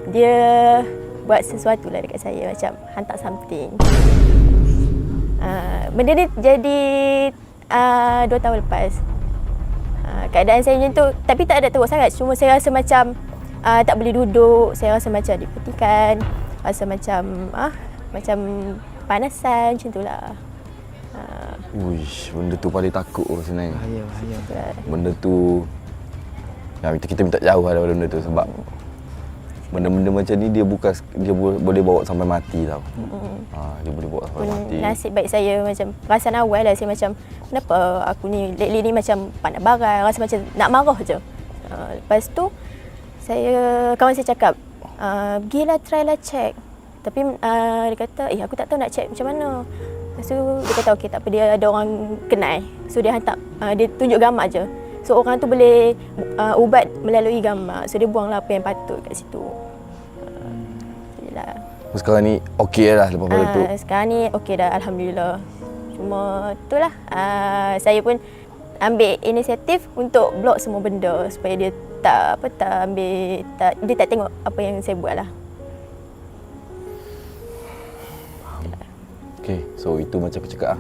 dia buat sesuatu lah dekat saya, macam hantar something. Benda ni jadi 2 tahun lepas. Keadaan saya macam tu, tapi tak ada teruk sangat. Cuma saya rasa macam tak boleh duduk, saya rasa macam dipetikan, rasa macam macam panasan macam tu lah. Uish, benda tu paling takut sebenarnya. Bahaya. Benda tu kita minta jauh lah daripada benda tu sebab benda-benda macam ni dia boleh bawa sampai mati tau. Dia boleh bawa sampai mati. Nasib baik saya macam perasaan awal lah, saya macam kenapa aku ni lately ni macam pandai barang, rasa macam nak marah je. Lepas tu kawan saya cakap, pergilah try lah check. Tapi dia kata, aku tak tahu nak check macam mana. Lepas tu dia kata okey tak apa, dia ada orang kenal. So dia hantar, dia tunjuk gambar je. So orang tu boleh ubat melalui gambar. So dia buanglah apa yang patut kat situ. Itulah. Sekarang ni okey dah lepas pada tu. Sekarang ni okey dah, alhamdulillah. Cuma itulah, saya pun ambil inisiatif untuk blok semua benda supaya dia dia tak tengok apa yang saya buat lah. Okay, so itu macam aku cakap